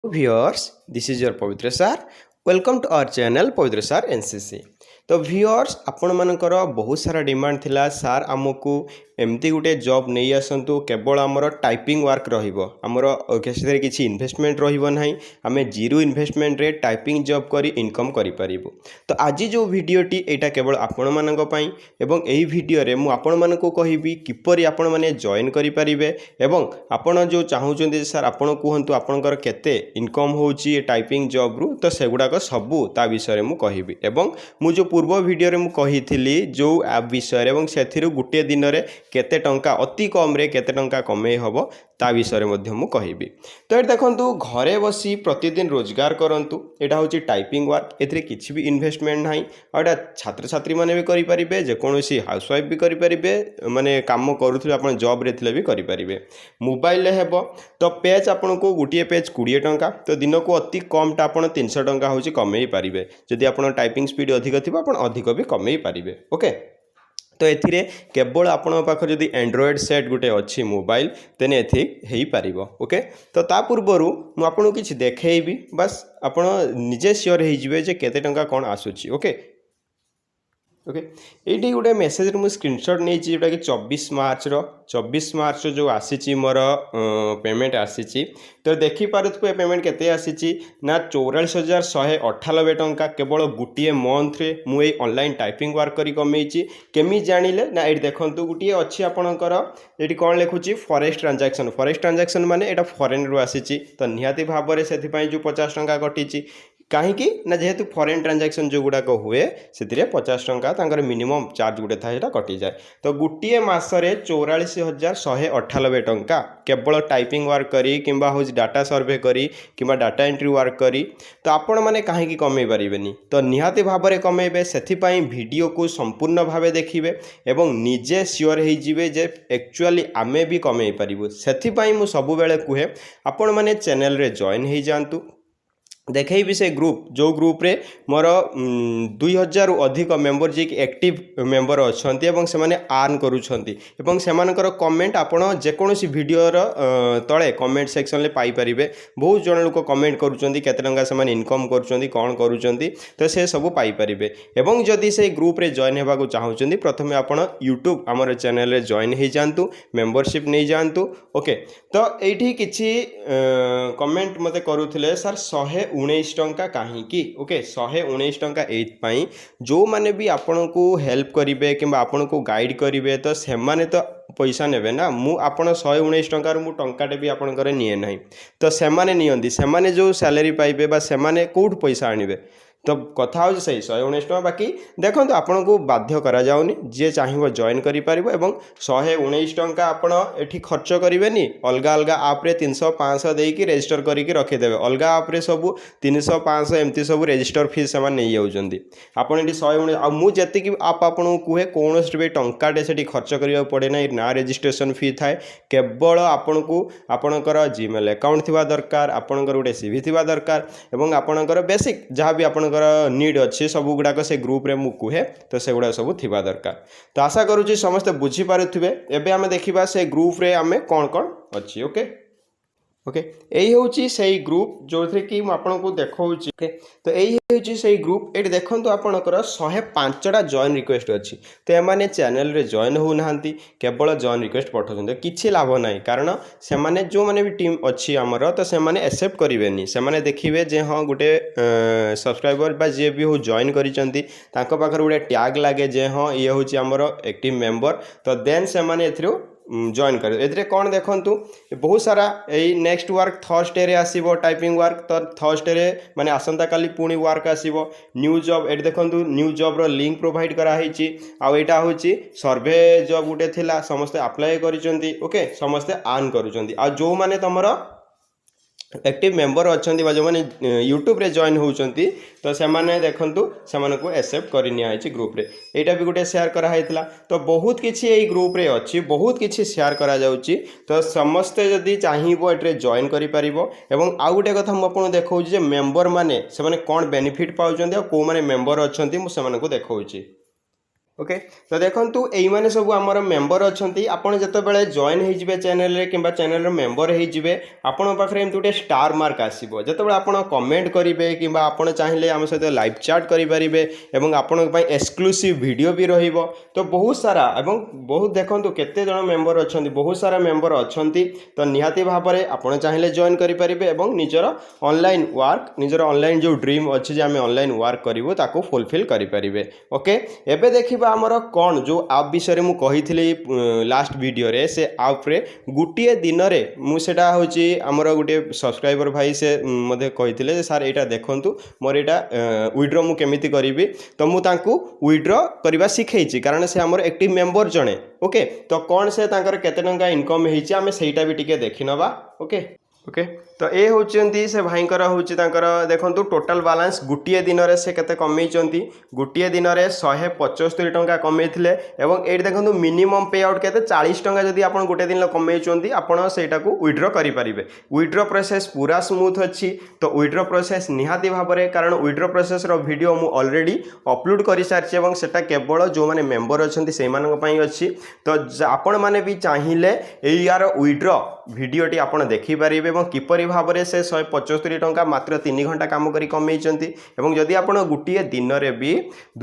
Viewers, this is your Pavitra sir. Welcome to our channel Pavitra sir NCC. तो viewers आपण मानकर बहुत सारा डिमांड थिला सार आमको एमती गोटे जॉब नहीं आसतु केवल आमर टाइपिंग वर्क रमर किसी इन्वेस्टमेंट रही आम जीरो इन्वेस्टमेंट रे टाइपिंग जॉब करी इनकम करूँ। तो आज जो वीडियोटी यहाँ केवल आपण मानी एवं यही वीडियो रे मु आपण मानक कहबी किपरि आपण माने जॉइन करें एवं आपण जो चाहूँ सर आपण कहतु आपणकर केते इनकम होची टाइपिंग जॉब रु तो सेगुड़ाक सबू ता विषय मु कहबी एवं मु जो पूर्व वीडियो रे मु कही जो ऐप विषय एवं से गोटे दिन में केते टंका अति कम रे केते टंका कमे हबो ता विषय मध्य मु कहबी। तो ये देखंतु घरे बसी प्रतिदिन रोजगार करंतु एटा होची टाइपिंग वर्क एथरे किछि भी इन्वेस्टमेंट नाही और एटा छात्र छात्री माने भी करि परिबे जे कोनोसी हाउसवाइफ भी करि परिबे माने काम करूथले आपण जॉब रे थिले भी करि परिबे मोबाइल रे हेबो। तो पेज आपण को गुटिए पेज 20 टंका तो दिन को अति कम टा आपण 300 टंका होची कमेई पारिबे जदि आपण टाइपिंग स्पीड अधिक थिबा आपण अधिक भी कमेई पारिबे। ओके तो एथिरे केवल आपण पाखर जदि एंड्रॉइड सेट गुटे अच्छी मोबाइल तेने एथि हेई पारिबो। ओके तो ता पूर्वरु मु आपन किछि देखैबी बस आपण निजे श्योर हेई जिवे जे केते टंका कोन आसुची। ओके ओके ये गोटे मेसेज मुझे स्क्रीनशॉट नहीं जोटा कि 24 मार्च जो आसी मोर पेमेंट आसी तो देखिपे पेमेंट केते आसी ना 44,198 टंका केवल गोटे मंथ रे मुझे ऑनलाइन टाइपिंग वर्क करी कमेची केमी जानिले ना ये देखंतु गोटे अच्छी आपणकर ये कौन लिखुची फॉरेस्ट ट्रांजैक्शन माने एटा फॉरेन रु आसी तो निहाती भाव में से जो 50 टंका कटी कहीं ना जेहेतु फॉरेन ट्रांजैक्शन जो गुड़ाक हुए से 50 टंका मिनिमम चार्ज गोटे था कटि जाए। तो गोटे मसरे 44,198 टंका केवल टाइपिंग वर्क करी किंबा हो डाटा सर्वे करी किंबा डाटा एंट्री वर्क करी तो आपण मैंने कहीं कमे पारे तो निहाती भाव में कमेबे से वीडियो को संपूर्ण भाव देखिए एवं निजे सियोर हो जे एक्चुअली आमे भी कमे पारू से मुझे सबुबले कहे आपण मैंने चैनल रे जॉइन हो जातु देखी से ग्रुप जो ग्रुप रे मोर 2000 अधिक मेंबर जी एक्टिव मेंबर अच्छा से माने आर्न करुछंती एवं सेमानकर कमेंट आपण जेकोसी वीडियोर तले कमेंट सेक्शन में पाई परिबे। बहुत जन लोक कमेंट करुछंती केते टंका से माने इनकम करुछंती कोन करुछंती तो से सब पाई परिबे। एवं जदि से ग्रुप रे जॉइन हेबाकू चाहउछंती प्रथमे आपण यूट्यूब हमर चैनल रे जॉइन हो जातु मेंबरशिप नहीं जातु। ओके तो एठी किछि कमेंट मते करूथिले सर 119 टंका कहीं। ओके 119 टंका एपाई जो माने भी आपण को हेल्प करेंगे कि आपण को गाइड करेंगे तो से माने तो पैसा नेबे ना मु आपण 119 टंकार मु टंकाटे भी आपणकर निए ना तो से माने नियंती से माने जो सैलरी पाइबे बा से माने कोठ पैसा आनिबे तो कथा हो सही 119 टका बाकी देखो आपन को बाध्य करा जाउनी जे चाहिबो जॉइन करि पारिबो एवं 119 टंका आपण एठी खर्च करिवेनी अलगा अलगा आप रे 300-500 देकी रजिस्टर करिके रखि देबे अलगा आप रे सब 300-500 एमती सब रजिस्टर फीस समान नहीं जाउजंदी आपण एठी 119 आ मु जति कि आप आपण को कहे कोनोस बे टंकाटे सेठी खर्च करिया पड़े ना रजिस्ट्रेशन फी थाए केवल आपण को आपणकर जीमेल अकाउंट थिबा दरकार आपणकर गोटे सीवी थिबा दरकार एवं आपणकर बेसिक जहाँ भी आपण नीड अच्छे सब गुड़ाक से ग्रुप रे मु कहे तो से गुड़ा सब थिबा दरकार। तो आशा करूँ समस्ते बुझी पारुथिबे। एबे आमे देखिबा से ग्रुप रे आमे कौन कौन अच्छी। ओके ओके यही हूँ से ग्रुप जो थे कि आपको देखा तो यही हूँ से ग्रुप ये देखो आपंकर 105टा जॉइन रिक्वेस्ट अच्छी तो एमाने चैनल रे जॉइन होना केवल जॉइन रिक्वेस्ट पठाते किसी लाभ ना कारण से माने जो माने भी टीम अच्छी आमर तो से माने एक्सेप्ट करेंगे से माने देखिए जे हाँ गोटे सब्सक्राइबर बा जे भी हो जॉइन करिसेंती तांको पाखर गोटे टैग लगे जे हाँ ये हूँ आमर एक्टिव मेंबर तो देन से माने एथरो जॉइन कर ए कौन देखु बहुत सारा यही नेक्स्ट वर्क थर्सडे रे आसीबो टाइपिंग वर्क तो थर्सडे रे माने आसंता काली पुणी वर्क आसीबो न्यू जॉब ये देखु न्यू जॉब रो लिंक प्रोवाइड कराई आईटा हूँ सर्वे जॉब गुटे थिला समस्ते अप्लाई करिसेंती। ओके समस्ते आर्न करुचंती आ जो माने तमरो एक्टिव मेंबर अच्छा जो मैंने यूट्यूब रे जॉइन होती तो से माने देखंतु से को एक्सेप्ट कर ग्रुप रे यहाँ भी गोटे शेयर कराइला तो बहुत किसी यही ग्रुप रे अच्छी बहुत किसी शेयर करा जाउची तो समस्ते जदि चाहिए ये जॉइन करें एवं आउ गोटे कथा मुझे देखा मेंबर माने से माने कौन बेनिफिट पाउछंती आ को माने मेंबर अच्छा मुझे देखा। ओके तो देखंतु एई माने सब आमर मेंबर अछंती आपण जतबेले जॉइन हे जिवे चैनल रे किबा चैनल रो मेंबर हे जिवे आपण पाखरे एमति उटे स्टार मार्क आसीबो जतबेले आपण कमेंट करिवे किबा आपण चाहिले हम सहित लाइव चैट करि परिबे एवं आपण पई एक्सक्लूसिव वीडियो भी रहिबो तो बहुत सारा एवं बहुत देखंतु केते जण मेंबर अछंती बहुत सारा मेंबर अछंती तो निहाती भाबरे आपण चाहिले जॉइन करि परिबे एवं निजर ऑनलाइन वर्क निजर ऑनलाइन जो ड्रीम अछि जे हमें ऑनलाइन वर्क करिवो ताको फुलफिल करि परिबे ओके एबे देखिबा आमर कौन जो आप विषय में कही लास्ट वीडियो रे से आप रे गुटिए दिन रे मुझा हूँ आमर गोटे सब्सक्राइबर भाई से मते कही सार यहाँ देखूँ मोर यहाँ विड्रो मु केमिति करी तो मुझे विड्रो करवा शिखई कारण से आमर एक्टिव मेंबर जड़े ओके तो कौन से केते टंका इनकम होती आम सेटा भी टिके देखि नवा ओके ओके तो ये होती से भाईकर हूँ देखो टोटाल बालांस गुटिए दिन में से केते कमेइचंती गुटिए दिन में 175 टंका कमेइथिले एवं ये देखो मिनिमम पे आउट केते 40 टंका जदि आपण गोटे दिन कमेइचंती आपण सेटा को विड्रो करि परिबे विड्रो प्रोसेस पूरा स्मूथ अच्छी तो विड्रो प्रोसेस निहाती भाबरे कारण विड्रो प्रोसेस रो वीडियो मु ऑलरेडी अपलोड कर सारी एवं सेटा केवल जो माने मेंबर अछंती से मानक पई अछि तो आपण माने भी चाहिए यार विड्रो वीडियोटी आपण देखि परिबे एवं किपरि भाबरे से 175 टंका मात्र 3 घंटा काम करी कमेइचंती एवं जदि आपण गुटिए दिन रे भी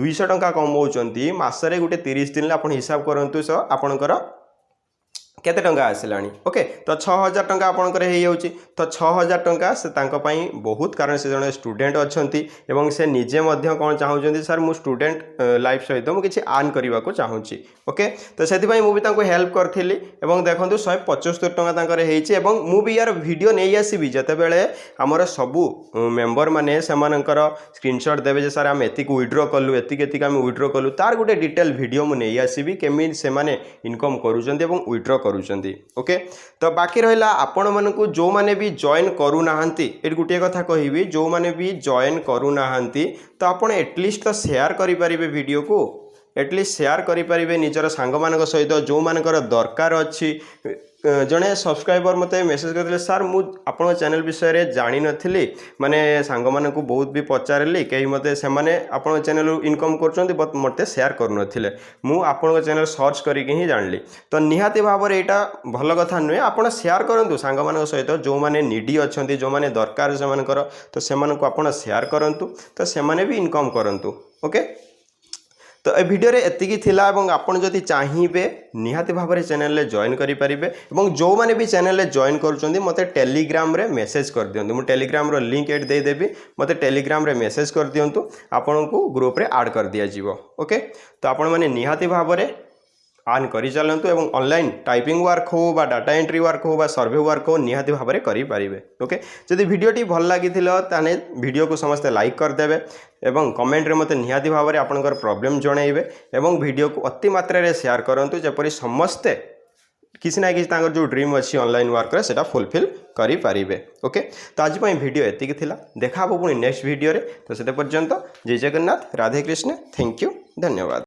200 टंका कमाउचंती मासरे गुटे 30 दिन आपण हिसाब करंतु सो आपणकर केते टंका आसिलानी ओके तो 6000 टंका आपणकर हे जाउची तो 6000 टंका से तांको पई बहुत कारण से जने स्टूडेंट अछंती एवं से निजे मध्य कोन चाहउचंती सर मु स्टूडेंट लाइफ सहित मु किछि अर्न करबा को चाहूची ओके तो सेति पई मु भी तांको हेल्प करथिली एवं देखंतु 175 टंका तांकर हेची एवं मु भी यार वीडियो नै आसीबी जते बेले हमर सबु मेंबर माने सेमानकर स्क्रीनशॉट देबे जे सर हम एतिक विड्रो कलु एतिक हम विड्रो कलु तार गुटे डिटेल वीडियो मु नै आसीबी केमि से माने इनकम करूचंती एवं विड्रो करूचंती ओके तो बाकी रहिला आपण मानकु जो माने भी जॉइन करू नाहंती ए गुटे कथा कहिबी जो माने भी जॉइन करू नाहंती तो आपण एटलीस्ट तो शेयर करि परिबे वीडियो को एटलीस्ट शेयर करि परिबे निजर सांग मानक सहित जो मानकर दरकार अछि जड़े सब्सक्राइबर मते मेसेज करते सर मु आपण चैनल विषय रे जानी नथिली माने सांग माने को बहुत भी पचारली कई मते से माने आपण चैनल इनकम करचंती बट मते शेयर कर नथिले मु आपण चैनल सर्च करिके ही जानली तो निहाती भाव रे एटा भल कथा नुए आपण शेयर करंतु सांग मानक सहित जो माने नीडी अछंती जो माने दरकार से मानकर तो से मानक आपण शेयर करंतु तो से माने भी इनकम करंतु ओके तो ए वीडियो रे एतिकी थिला एवं आपण जदि चाहिबे निहाती भाव में चैनल रे जॉइन करि परिबे एवं जो माने भी चैनल रे जॉइन करूचंदी मते टेलीग्राम रे मेसेज कर दियंतु मु टेलीग्राम रो लिंक एड दे देबी मते टेलीग्राम रे मेसेज कर दियंतु आपण को ग्रुप रे ऐड कर दिया जीवो ओके तो आपण माने निहाती भाव में आन करी चलंतु एवं ऑनलाइन टाइपिंग वर्क हो बा डाटा एंट्री वर्क हो बा सर्वे वर्क हो निहाती भाव में करि परिबे ओके जदि वीडियोटी भल लागिथिलो ताने वीडियो को समस्त लाइक कर देबे एवं कमेंट रे मते निहाती भाव में आपनकर प्रॉब्लम जणाइबे एवं वीडियो को अति मात्रा रे शेयर करंतु जेपरि समस्ते किसी ना किसी तांकर जो ड्रीम अच्छी ऑनलाइन वर्क रे सेटा फुलफिल करि परिबे ओके तो आज पई वीडियो एतिक थिला देखा पुणी नेक्स्ट वीडियो रे तो सेते पर्यंत जय जगन्नाथ राधे कृष्ण थैंक यू धन्यवाद।